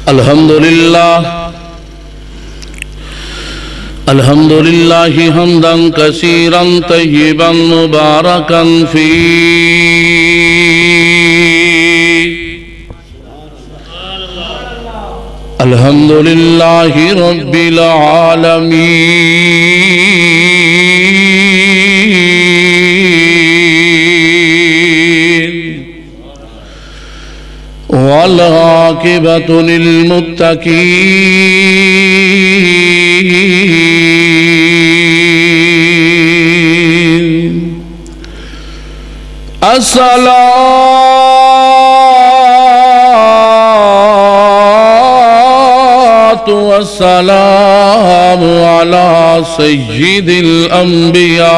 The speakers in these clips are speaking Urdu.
الحمدللہ حمدا کثیرا طیبا مبارکا فیہ الحمدللہ رب العالمین والعاقبۃ للمتقین الصلاة والسلام على سید الانبیاء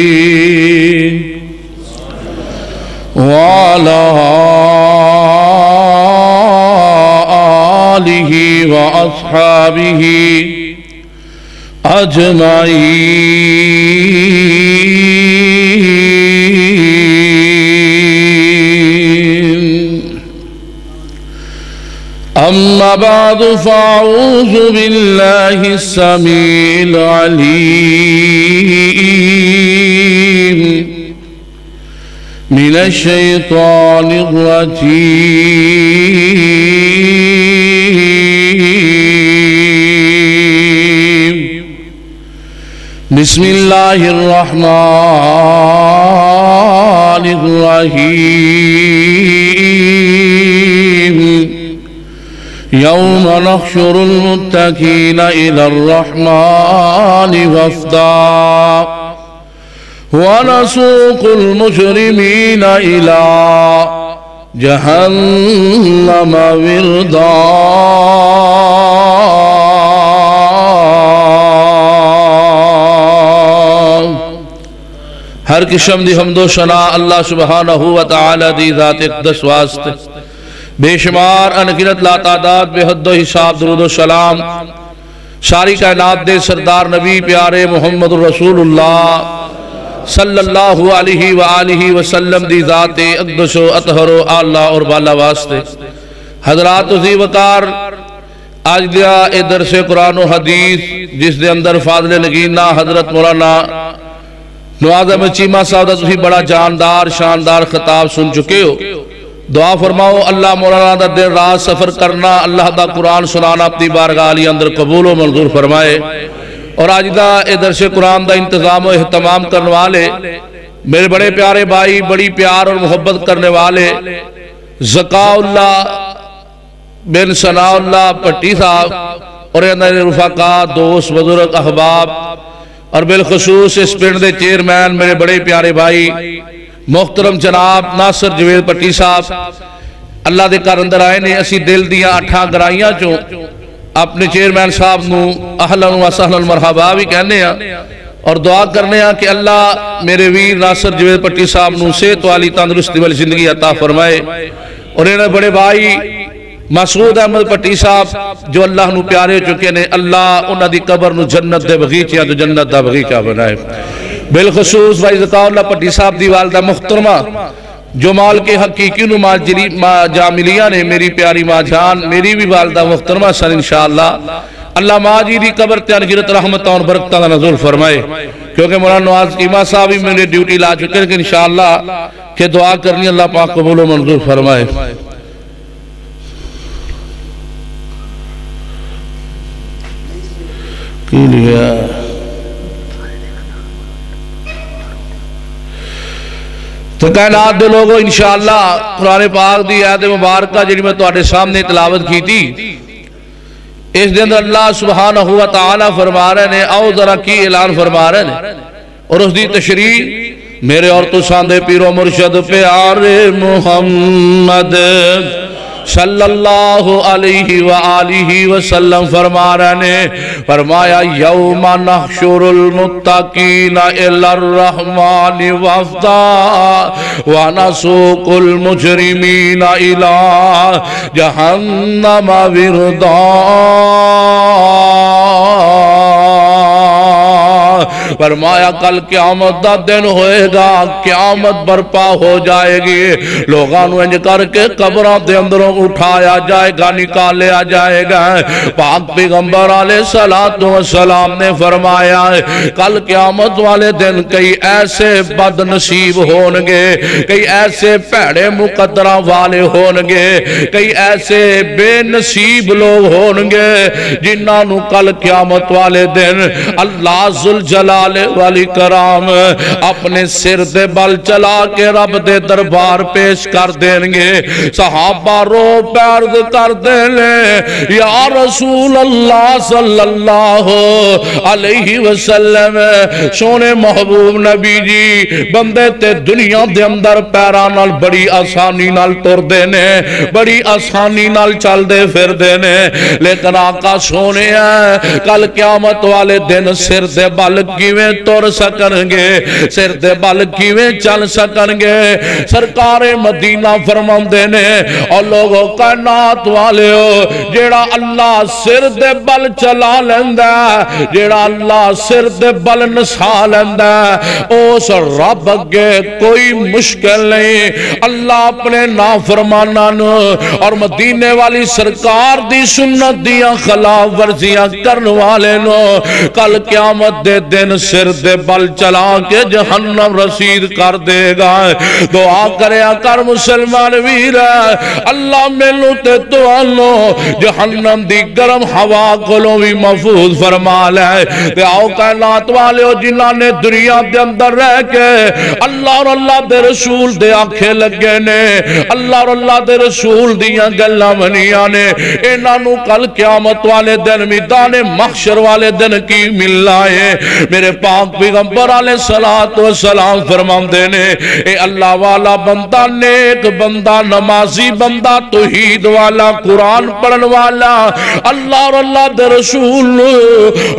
والمرسلین وعلى آلہ واصحابہ اجمعین اما بعد فاعوذ باللہ السمیع العلیم من الشیطان الرجیم بسم اللہ الرحمن الرحیم یوم نحشر المتقین الی الرحمن وفدا ونسوق المجرمین الی جہنم وردا ہر قسم دی حمد و ثنا اللہ سبحانہ و تعالی دی ذات اقدس واسطے بے شمار انگنت لا تعداد بے حد و حساب درود و سلام ساری کائنات دے سردار نبی پیارے محمد رسول اللہ صلی اللہ علیہ وآلہ وسلم دی ذات اقدس و اطہر و اعلیٰ اور بالا واسطے حضرات عزیز وقار آج دیا اے درس قرآن و حدیث جس دے اندر فاضل نگینہ حضرت مولانا نوازم چیمہ صاحب تسی بڑا جاندار شاندار خطاب سن چکے ہو دعا فرماؤ اللہ مولانا دا دیر رات سفر کرنا اللہ دا قرآن سنانا اپنی بارگاہ علی اندر قبول و منظور فرمائے اور آج دا اے درس قرآن دا انتظام و اہتمام کرنے والے میرے بڑے پیارے بھائی بڑی پیار اور محبت کرنے والے زکاء اللہ بن ثناء اللہ پٹی صاحب اور اندر رفقات دوست بزرگ احباب اور بالخصوص اس پنڈ دے چیئرمین میرے بڑے پیارے بھائی محترم جناب ناصر جوید پٹی صاحب اللہ دے کار اندر آئے نے اسی دل دیاں اٹھا گرائیاں چوں اپنے چیئرمین صاحب نو اہلاً و سہلاً مرحبا بھی کہنے ہیں اور دعا کرنے ہیں کہ اللہ میرے ویر ناصر جوید پٹی صاحب نو صحت والی تندرستی والی زندگی عطا فرمائے اور انہیں بڑے بھائی مسعود احمد پٹی صاحب جو اللہ نو پیارے چکے نے اللہ انہاں دی قبر نو جنت دے بغیچہ تو جنت دا بغیچہ بنائے بالخصوص بھائی زکاء اللہ پٹی صاحب دی والدہ محترمہ جو مال کے حقیقی نو جاملیہ نے میری پیاری ماں جان میری بھی والدہ محترمہ سن انشاءاللہ اللہ ماں جی دی قبر تیان گرت رحمتہ اور برکتہ دا نزول فرمائے کیونکہ مولانا نواز چیمہ صاحب بھی میرے ڈیوٹی لا چکے کہ انشاءاللہ کہ دعا کرنی اللہ پاک قبول و منظور فرمائے تو کائنات دے لوگوں انشاءاللہ قرآن پاک دی آیت مبارکہ جنہی میں تواڈے سامنے تلاوت کی تھی اس دن اللہ سبحانہ و تعالی فرما رہے نے او ذرا کی اعلان فرما رہے نے اور اس دی تشریح میرے اور تو ساندے پیر و مرشد پیارے محمد صلی اللہ علیہ وآلہ وسلم فرما رہے نے فرمایا یوم نحشر المتقین الی الرحمن وفدا ونسوق المجرمین الی جہنم وردا فرمایا کل قیامت دا دن ہوئے گا، قیامت برپا ہو جائے گی، لوگانو انج کر کے قبران دے اندروں اٹھایا جائے گا، نکالیا جائے گا۔ پاک پیغمبر علیہ السلام نے فرمایا کل قیامت والے دن کئی ایسے بد نصیب ہونگے، کئی ایسے پیڑے مقدرہ والے ہونگے، کئی ایسے بے نصیب لوگ ہونگے جنہاں نو کل قیامت والے دن اللہ ذوالجلال والاکرام اپنے سر دے بل چلا کے رب دے دربار پیش کر دینگے۔ صحابہ رو پیرد کر دینے یا رسول اللہ صلی اللہ علیہ وسلم، سونے محبوب نبی جی بندے تے دنیا دے اندر پیرانال بڑی آسانی نال تر دینے، بڑی آسانی نال چل دے پھر دینے، لیکن آقا سونے ہیں کل قیامت والے دن سر دے بل کیویں تر سکنگے، سر دے بل کیویں چل سکنگے۔ سرکار مدینہ فرمان دینے اور لوگوں کائنات والے ہو جیڑا اللہ سر دے بل چلا لیندہ، جیڑا اللہ سر دے بل نسا لیندہ، اس رب کے کوئی مشکل نہیں۔ اللہ اپنے نافرمانان اور مدینے والی سرکار دی سنت دیا خلاف ورزیاں کرن والے نو کل قیامت دے دن سر دے بل چلا کے جہنم رسید کر دے گا۔ دعا کریا کر مسلمان ویر، اللہ ملو تے توانو جہنم دی گرم ہوا کولوں بھی محفوظ فرما لے۔ تے آؤ کائنات والے ہو جنہاں نے دنیا دے اندر رہ کے اللہ اور اللہ دے رسول دے آنکھیں لگے نے، اللہ اور اللہ دے رسول دیاں گلہ منیاں نے، انہوں کل قیامت والے دن میدان محشر والے دن کی مل لائے۔ میرے پاک پیغمبر علیہ السلام فرمان دینے اے اللہ والا بندہ، نیک بندہ، نمازی بندہ، توحید والا، قرآن پڑھن والا، اللہ اور اللہ دے رسول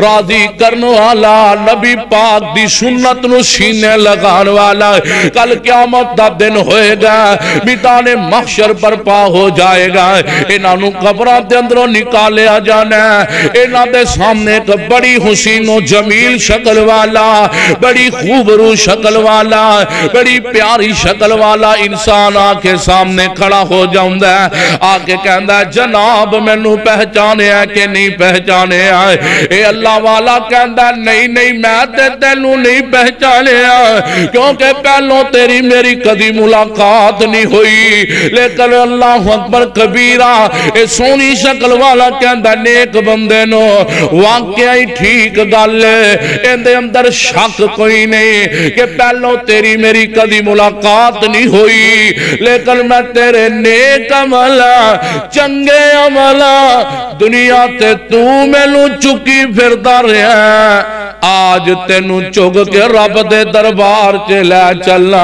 راضی کرن والا، نبی پاک دی سنت نو سینے لگان والا، کل قیامت دا دن ہوئے گا، میدان محشر برپا ہو جائے گا۔ انہوں قبران دے اندروں نکالیا جانا ہے، انہوں دے سامنے ایک بڑی حسین و جمیل شکل والا، بڑی خوبرو شکل والا، بڑی پیاری شکل والا انسان آکے سامنے کھڑا ہو جاؤں ہے، آکے کہندہ ہے جناب میں نو پہچانے ہے کہ نہیں پہچانے ہے؟ اے اللہ والا کہندہ ہے نہیں نہیں میں تے تینوں نہیں پہچانے ہے، کیونکہ پہلوں تیری میری کدی ملاقات نہیں ہوئی، لیکن اللہ اکبر کبیرہ اے سونی شکل والا کہندہ ہے نیک بندے نو واقعی ٹھیک گالے اندے اندر شک کوئی نہیں کہ پہلوں تیری میری کدی ملاقات نہیں ہوئی، لیکن میں تیرے نیک عملہ چنگے عملہ دنیا تے تو میں لوں چکی پھردا رہا، آج تینوں چگ کے رب دے دربار چلے چلنا۔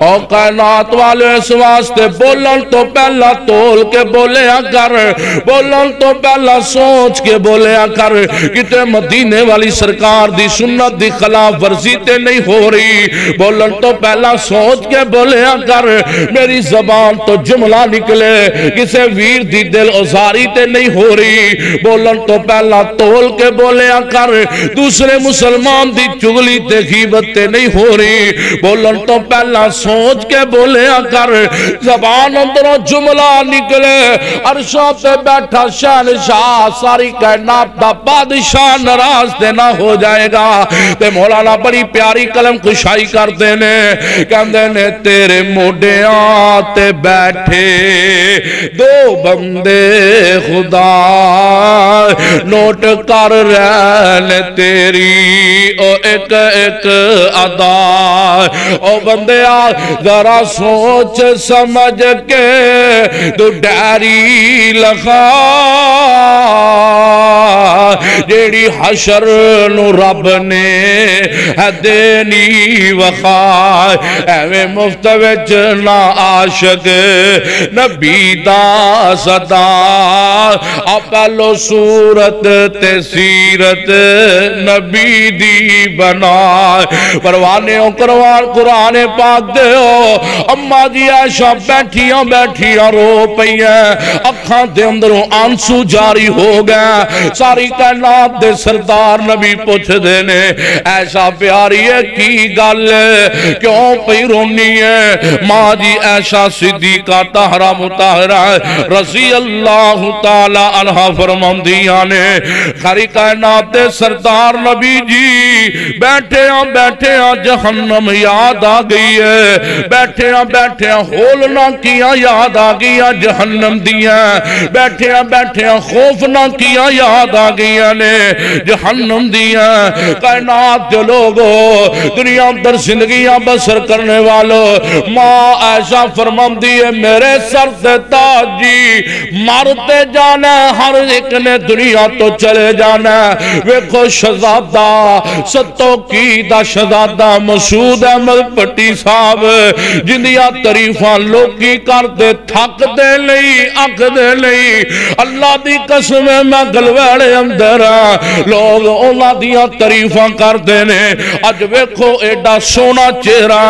اور کائنات والے اس واسطے بولن تو پہلا تول کے بولیا کر، بولن تو پہلا سوچ کے بولیا کر، کتے مدینے والی سرکار دی سنت دی خلاف ورزی تے نہیں ہو رہی، بولن تو پہلا سوچ کے بولیا کر، میری زبان تو جملہ نکلے کسے ویر دی دل ازاری تے نہیں ہو رہی، بولن تو پہلا تول کے بولیا کر، دوسرے مسلمان دی چگلی تے غیبت تے نہیں ہو رہی، بولن تو پہلا سوچ کے بولیا کر، زبان اندروں جملہ نکلے عرشوں پہ بیٹھا شہنشاہ ساری کائنات دا بادشاہ ناراض تے نہ ہو جائے گا۔ تے مولانا بڑی پیاری قلم کشائی کر دینے کہندے نے تیرے موڈیاں تے بیٹھے دو بندے خدا نوٹ کر رہنے تیری او ایک ایک ادا، او بندیا ذرا سوچ سمجھ کے تو ڈیری لکھا، جیڑی حشر نو رب نے ہے دینی وخا، ایویں مفت وچ نہ عاشق نبی دا صدا، پہلو صورت تے سیرت نبی دی بنا، پروانے قرآن پاک دے ہو، اماں جی عائشہ بیٹھیاں بیٹھیاں رو پئیاں، اکھاں دے اندروں آنسو جاری ہو گیا، ساری کائنات کائنات دے سردار نبی پوچھ دینے ایسا پیاری ہے کی گل کیوں پئی رونی ہے ماں جی ایسا صدیقہ طاہرہ مطہرہ رضی اللہ تعالی عنہ فرماندیاں نے خری کائنات دے سردار نبی جی بیٹھے ہاں جہنم یاد آ گئی ہے بیٹھے ہاں ہولنا کیا یاد آ گیا جہنم دیا بیٹھے ہاں خوفنا کیا یاد آ گیا نے جہنم دیا کائنات جو لوگو دنیا اندر زندگیاں بسر کرنے والوں ماں ایسا فرماندی ہے میرے سر سے تاج جی مارتے جانا ہر ایک نے دنیا تو چلے جانا ویکھو شہزادہ ستوں کی دا شہزادہ مسعود احمد پٹی صاحب جندیا تعریفاں لوکی کر دے تھک دے نہیں اک دے نہیں اللہ دی قسم میں گلویڑے اندر لوگ اونا دیا تعریفاں کر دینے اج ویکھو ایڈا سونا چہرہ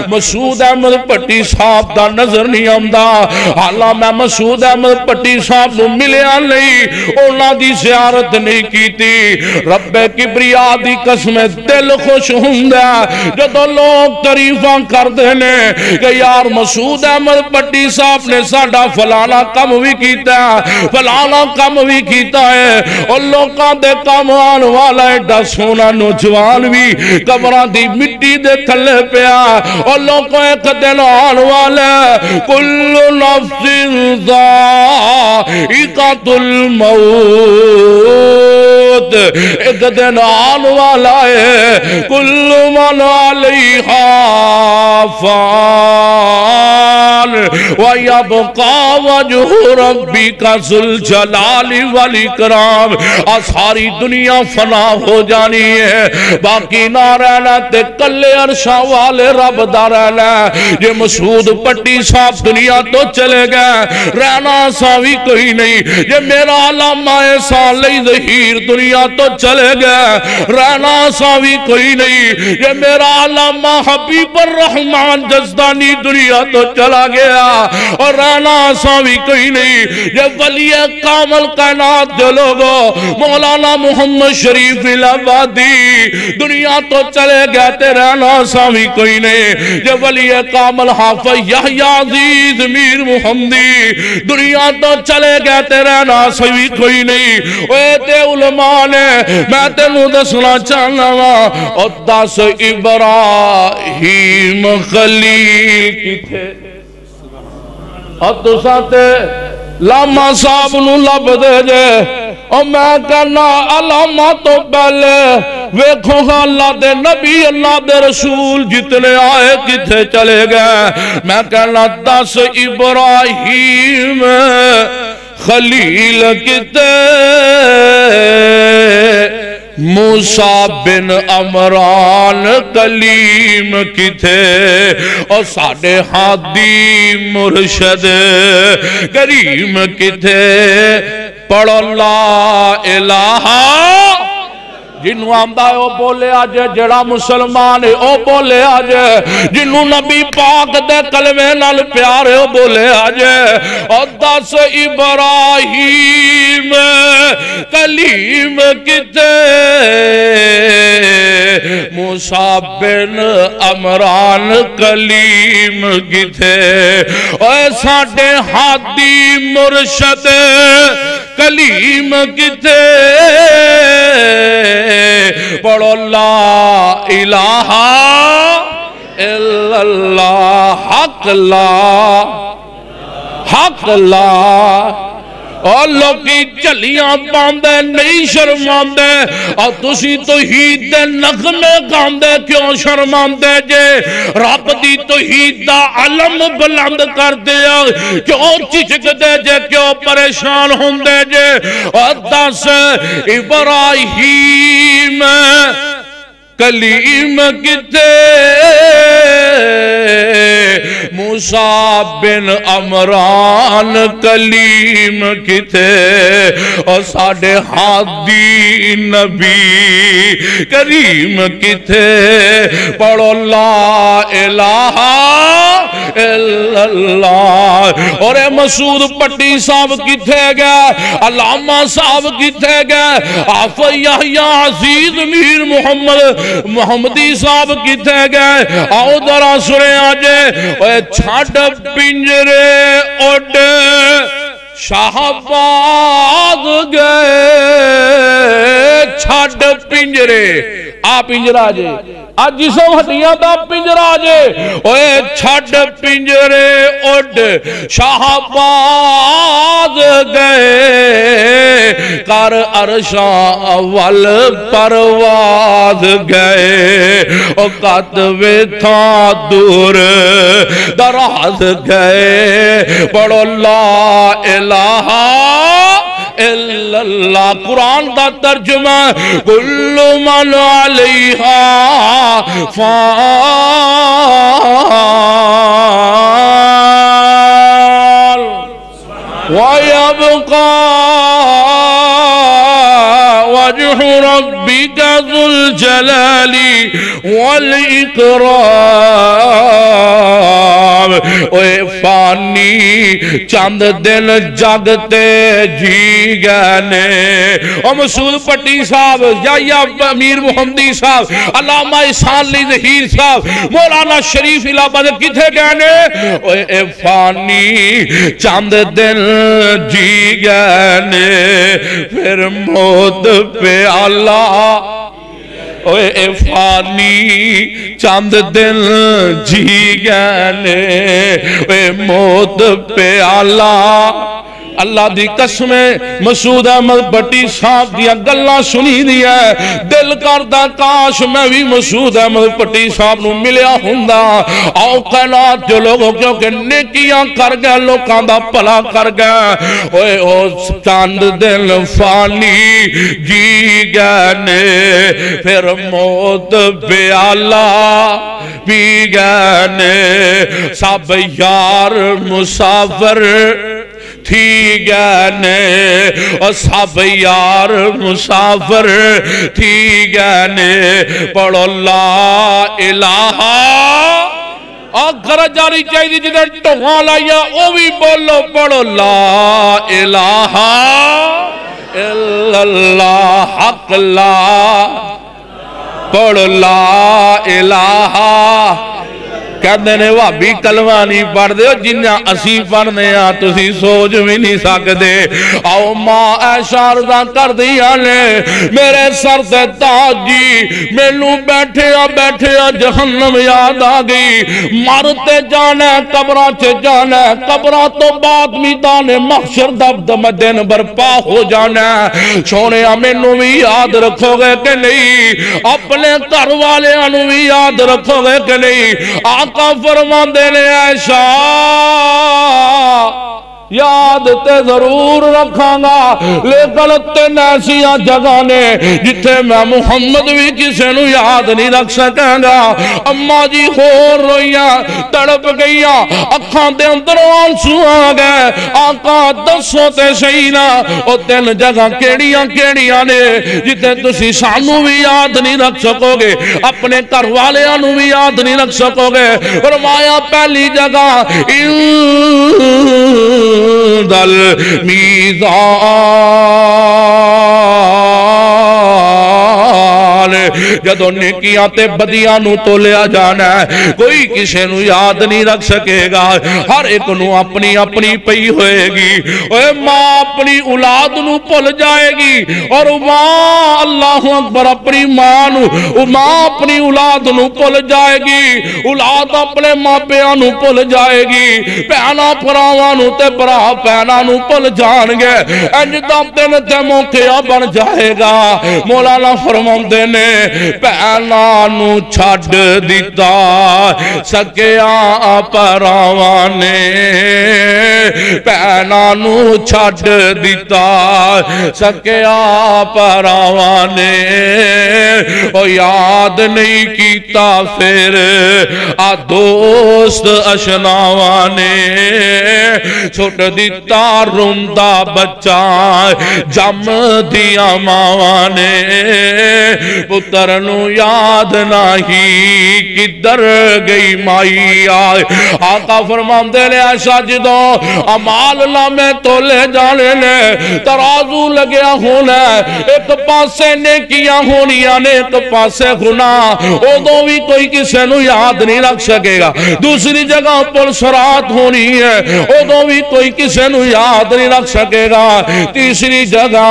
مسعود احمد پٹی صاحب دا نظر نہیں آمدا حالا میں مسعود احمد پٹی صاحب نو ملیا نہیں اونا دی زیارت نہیں کیتی رب کبریا دی قسم دل خوش ہوندہ جدو لوگ تعریفاں کر دینے کہ یار مسعود احمد پٹی صاحب نے ساڑا فلانا کم بھی کیتا ہے فلانا کم بھی کیتا ہے اور لوگاں دے کام آن والا ایڈا سونا نوجوان بھی قبران دی مٹی دے تھلے پیا اور لوگوں ایک دن آن والا کل نفس ذائقۃ الموت ایک دن آن والا ہے کل من علیہا فان وَيَبْقَى وَجْهُ رَبِّكَ ذُو الْجَلَالِ وَالْإِكْرَامِ ساری دنیا فنا ہو جانی ہے باقی نہ رہنا تے کلے عرشاں والے رب دا رہنا یہ مسعود پٹی صاحب دنیا تو چلے گئے رہنا ساوی کوئی نہیں یہ میرا علامہ صالح ظہیر دنیا تو چلے گئے رہنا ساوی کوئی نہیں یہ میرا علامہ حبیب الرحمن جزدانی دنیا تو چلا گیا اور رہنا ساوی کوئی نہیں یہ ولی کامل کائنات جو لوگوں مولانا محمد شریف الہبادی دنیا تو چلے گئے تے رہنا ساوی کوئی نہیں یہ ولی کامل حافظ یحییٰ عزیز میر محمدی دنیا تو چلے گئے تے رہنا ساوی کوئی نہیں اے تے علماء نے میں تے نو دسنا چاہنا اور 10 ابراہیم خلیل کی تھے اور تو ساتے لاما صاحب نو لب دے جے اور میں کہنا علامہ تو پہلے ویکھو گا اللہ دے نبی اللہ دے رسول جتنے آئے کتھے چلے گئے میں کہنا 10 ابراہیم خلیل کتے موسیٰ بن عمران کلیم کی تھے اور ساڑھے حادی مرشد کریم کی تھے پڑھو لا الہ جنہوں آمدہ ہے او بولے آجے جڑا مسلمان ہے او بولے آجے جنہوں نبی پاک دے کلمے نال پیارے او بولے آجے اور 10 ابراہیم کلیم کتے موسیٰ بن عمران کلیم کتے اور ساڑھے حادی مرشد کلیم کتے پڑھو لا الہ الا اللہ حق لا اور لوگی چلیاں باندے نہیں شرماندے اور تسی توحید دے نغمے گاندے کیوں شرماندے جے رب دی توحید دا علم بلند کر دیا کیوں چچک دے جے کیوں پریشان ہوندے جے اور 10 ابراہیم کلیم کتے موسیٰ بن عمران کلیم کتے اور ساڑھے حادی نبی کریم کتے پڑھو لا الہ الا اللہ۔ اور اے مسعود پٹی صاحب کتھے گئے، علامہ صاحب کتھے گئے، آفا یحییٰ عزیز میر محمدی صاحب کتھے گئے، آؤ ذرا سنے آجے۔ اے چھاڑ پنجرے اڈ شہباز گئے، چھاڑ پنجرے آ پنجرہ جے آج جسم ہٹیاں دا پنجرہ جے، اوے چھڑ پنجرے اڈ شہباز گئے، کر عرشاں اول پرواز گئے، او قطوے تھا دور دراز گئے، پڑھو لا الہ الا اللہ۔ قرآن دا ترجمہ کل من علیہا فان وَيَبْقَى وَجْهُ رَبِّكَ ذُو الْجَلَالِ وَالْإِكْرَامِ۔ اے فانی چند دن جگتے جی گنے، اور مسعود پٹی صاحب، یا امیر محمدی صاحب، علامہ احسان علی ظہیر صاحب، مولانا شریف الہٰباد کتھے گنے، اے فانی چند دن جی گنے، پھر موت پہ اللہ۔ اے فانی چند دن جی گنے، اے موت پہ اللہ۔ اللہ دی قسمیں مسعود احمد پٹی صاحب دیا گلہ سنی دیا ہے، دل کردہ کاش میں بھی مسعود احمد پٹی صاحب نو ملیا ہوندا، اوقات جو لوگوں کیونکہ نیکیاں کر گئے، لوکاں دا پلا کر گئے، اوے او چاند دل فانی جی گنے، پھر موت پیالہ پی گنے، سب یار مسافر تھی گنے، اور سب یار مسافر تھی گنے، پڑھو لا الہ آخر جاری چاہیے جدھر ٹوہاں لائیا او بھی بولو، پڑھو لا الہ الا اللہ حق لا، پڑھو لا الہ۔ کہتے ہیں وہابی کلمہ نہیں پڑھ دے، جنہاں اسی پڑھنے ہاں تسی سوچ بھی نہیں سکتے۔ آؤ ماں ایشا عرضہ کر دیا لے، میرے سر سے تاج جی، میلوں بیٹھے جہنم یاد آگئی، مرتے جانا قبرہ چھے جانا، قبرہ تو بعد میدان محشر دم دن برپا ہو جانا۔ سونے میں بھی یاد رکھو گے کہ نہیں، اپنے گھر والے بھی یاد رکھو گے کہ نہیں۔ آقا فرمان دینے عائشہ یاد تے ضرور رکھاں گا، لیکن تین ایسیاں جگہ نے جتھے میں محمد بھی کسے نو یاد نہیں رکھ سکاں گا۔ اماں جی خور روئیاں، تڑپ گئیاں، اکھاں دے اندر آنسو آ گئے، آقا دسو تے سینا او تین جگہ کیڑیاں نے جتھے تسی سانو بھی یاد نہیں رکھ سکو گے، اپنے گھر والے انو بھی یاد نہیں رکھ سکو گے۔ فرمایا پہلی جگہ دل میزان، جدو نیکیاں تے بدیاں نو تو لیا جانا ہے، کوئی کسے نو یاد نہیں رکھ سکے گا، ہر ایک نو اپنی اپنی پئی ہوئے گی۔ اے ماں اپنی اولاد نو پل جائے گی، اور ماں اللہ اکبر اپنی ماں نو، ماں اپنی اولاد نو پل جائے گی، اولاد اپنے ماں پیاں نو پل جائے گی، پہنا پراواں نو تے برا پہنا نو پل جان گے، انجدہ دن تے موقعہ بن جائے گا۔ مولانا فرمان دینے پہنا نو چھڑ دیتا سکیاں پراوانے، پہنا نو چھڑ دیتا سکیاں پراوانے، او یاد نہیں کیتا پھر آ دوست اشناوانے، چھوٹ دیتا روندہ بچہ جم دیا ماوانے، پتر مینوں یاد نہیں کدھر گئی مائی آئے آقا فرماندے نے عائشہ جدوں اعمال نامے تولے جانے نے ترازو لگیا ہونا ایک پاسے نیکیاں ہونیاں نے ایک پاسے گناہ ادوں بھی کوئی کسے نو یاد نہیں رکھ سکے گا دوسری جگہ پر صراط ہونی ہے ادوں بھی کوئی کسے نو یاد نہیں رکھ سکے گا تیسری جگہ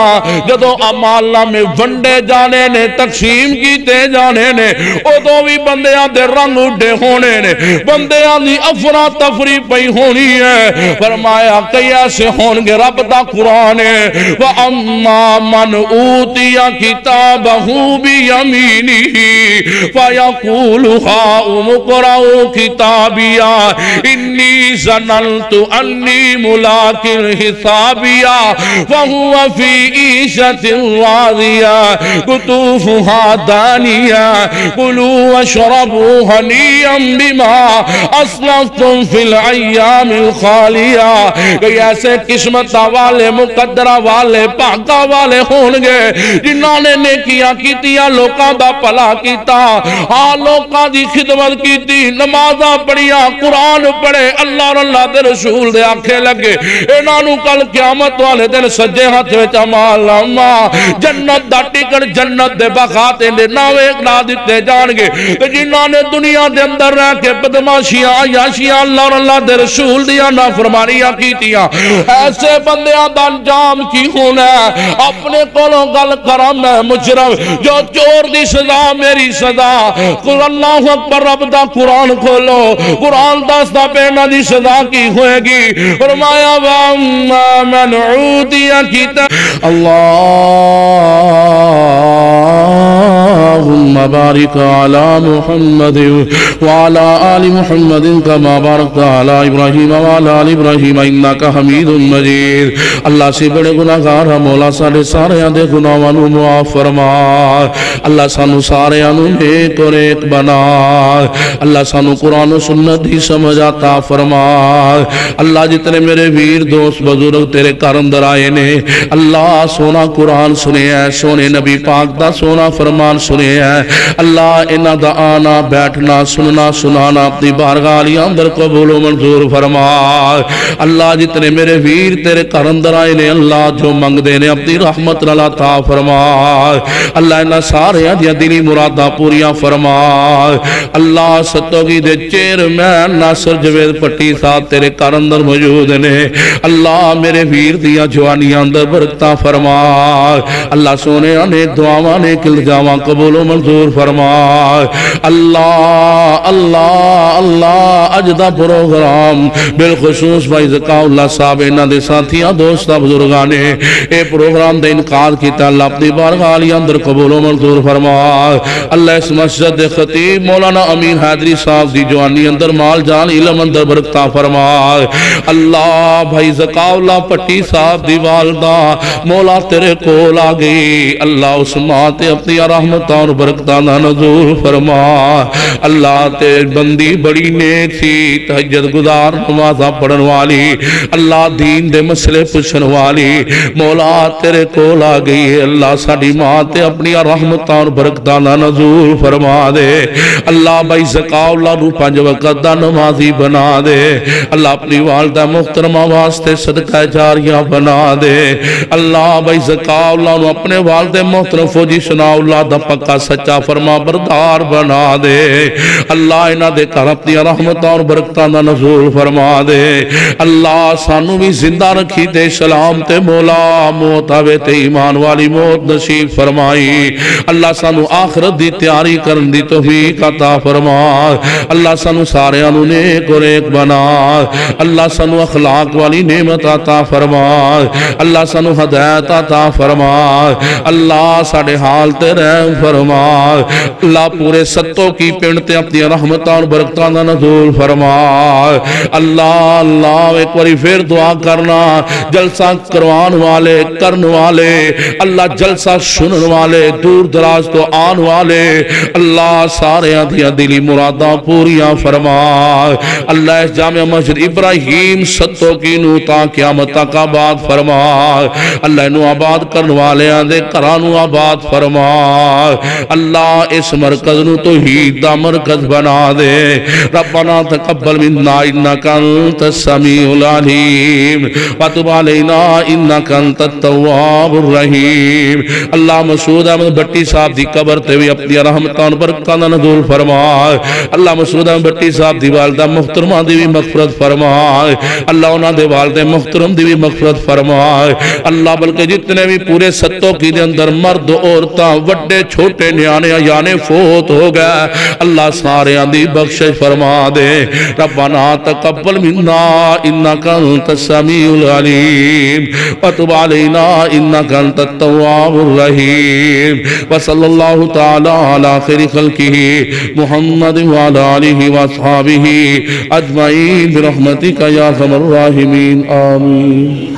جدوں اعمال نامے ونڈے جانے نے تقسیم کیتے جانے نے ادوں بھی بندیاں دے رنگ اڈے ہونے نے بندیاں دی افرا تفری پئی ہونی ہے فرمایا کئی ایسے ہون گے رب دا قرآن ہے وَأَمَّا مَنْ أُوتِيَ كِتَابَهُ بِيَمِينِهِ فَيَقُولُ هَاؤُمُ اقْرَءُوا كِتَابِيَهْ إِنِّي ظَنَنْتُ أَنِّي مُلَاقٍ حِسَابِيَهْ وَهُوَ فِي عِيشَةٍ راضية قطوفها دانية كلوا واشربوا هنيئا بما أسلفتم في الأيام الخالية کہ ایسے قسمت والے مقدرہ والے پاکا والے ہون گے جنہوں نے نیکیاں کیتیاں لوکاں دا پلا کیتا ہاں لوکاں دی خدمت کیتی نمازاں پڑھیاں قرآن پڑھے اللہ اور اللہ دے رسول دے آنکھیں لگے انہوں کل قیامت والے دن سجے ہاتھ وچ اعمال نامہ جنت دا ٹکٹ جنت دے بخاتے دے ناوے نہ دیتے جان گے جنہوں نے دنیا دے اندر رہ کے بدماشیاں عیاشیاں اللہ اور اللہ دے رسول دیا نافرمانیاں کیتیاں ایسے بندیاں دا انجام کی ہونا ہے اپنے کولوں گل کرم ہے مجرم جو چور دی سزا میری سزا اللہ اکبر رب دا قرآن کھولو قرآن دستا پینا دی سزا کی ہوئے گی فرمایا وَأَمَّا مَنْ أُوتِيَ كِتَابَهُ اللهم بارك على محمد وعلى آل محمد كما باركت على إبراهيم وعلى آل إبراهيم إنك حميد مجيد اللہ سے بڑے گناہگار ہیں مولا سارے سارے آدھے گناہوں معاف فرما اللہ سانو سارے آنو نیک اور ایک بنا اللہ سانو قرآن و سنت ہی سمجھ عطا فرما اللہ جتنے میرے ویر دوست بزرگ تیرے گھر اندر آئے نے اللہ سونا قرآن سنے ہے سونے نبی پاک دا سونا فرمان سنے ہے اللہ انہاں دا آنا بیٹھنا سننا سنانا اپنی بارگاہ علی اندر قبول و منظور فرما اللہ جتنے میرے ویر تیرے گھر اندر آئے نے اللہ جو منگ دے نے اپنی رحمت اللہ عطا فرما اللہ انہاں سارے دیا دلی مرادہ پوریاں فرما اللہ ستوگی دے چیئرمین ناصر جوید پٹی صاحب تیرے گھر اندر موجود نے اللہ میرے ویر دیا جوانی اندر برکتہ فرما اللہ سونے انیک دعاواں نیک الجاواں قبول و منظور فرما اللہ اللہ اللہ اجدہ پروگرام بالخصوص بھائی زکاء اللہ صاحب انہاں دے ساتھیاں دوستہ بزرگانے اے پروگرام دے انقاد کیتا اللہ اپنی بارگاہ علی اندر قبول و منظور فرما اللہ اس مسجد خطیب مولانا امین حیدری صاحب دی جوانی اندر مال جان علم اندر برکتہ فرما اللہ بھائی زکاء اللہ پٹی صاحب دی والدہ مولا تیرے کول آ گئی اللہ اس ماں تے اپنی رحمت اور برکتہ نزول فرما اللہ تیرے بندی بڑی نیک تھی تہجد گزار نمازہ پڑھن والی اللہ دین دے مسئلے پوچھن والی مولا تیرے کول آ گئی ہے اللہ ساڑی ماں تے اپنی رحمت اور برکتہ نزول فرما دے اللہ بھائی زکاء اللہ نو 5 وقت دا نمازی بنا دے اللہ اپنی والدہ محترمہ واسطے صدقہ جاریہ بنا دے اللہ بھائی زکاء اللہ نو اپنے والدہ محترم فوجی سنا اللہ دا پکا سچا فرما بردار بنا دے اللہ انہ دے کر اپنی رحمت اور برکتہ نزول فرما دے اللہ سانو بھی زندہ رکھی دے سلام تے مولا موت آوے تے ایمان والی موت نصیب فرمائی اللہ سانو آخرت دی تیاری کرن دی توفیق عطا فرما اللہ سانو سارے انو نیک اور ایک بنا اللہ سانو اخلاق والی نعمت عطا فرما اللہ سانو ہدایت عطا فرما اللہ ساڑے حال تے رحم فرما اللہ پورے ستوں کی پنڈتے اپنی رحمت اور برکتہ نزول فرما اللہ اللہ ایک باری پھر دعا کرنا جلسہ کروان والے کرن والے اللہ جلسہ سنن والے دور دراز تو آن والے اللہ سارے دیا دلی مرادہ پوریاں فرما اللہ اس جامع مسجد ابراہیم ستوں کی نوتا قیامت تک آباد فرما اللہ انو آباد کرن والے آندے کرانو آباد فرما اللہ اس مرکز نو توحید دا مرکز بنا دے ربنا تقبل منا انکا انت السمیع العلیم وتب علینا انکا انت التواب الرحیم۔ اللہ مسعود احمد بھٹی صاحب دی قبر تے بھی اپنی رحمتان پر قدر نزول فرمائے۔ اللہ مسعود احمد بھٹی صاحب دی والدہ محترمہ دی بھی مغفرت فرمائے۔ اللہ انہاں دے والدہ محترم دی بھی مغفرت فرمائے۔ اللہ بلکہ جتنے بھی پورے ستوں کی دے اندر مرد عورتاں وڈے چھوٹے نیانے یانے فوت ہو گئے، اللہ سارے دی بخشش فرما دے۔ ربنا تقبل منا انکا انت السمیع العلیم وتب علینا انکا انت التواب الرحیم۔ وصلی اللہ تعالی علی خیر خلقہ محمد وعلی آلہ واصحابہ اجمعین برحمتک یا ارحم الراحمین آمین۔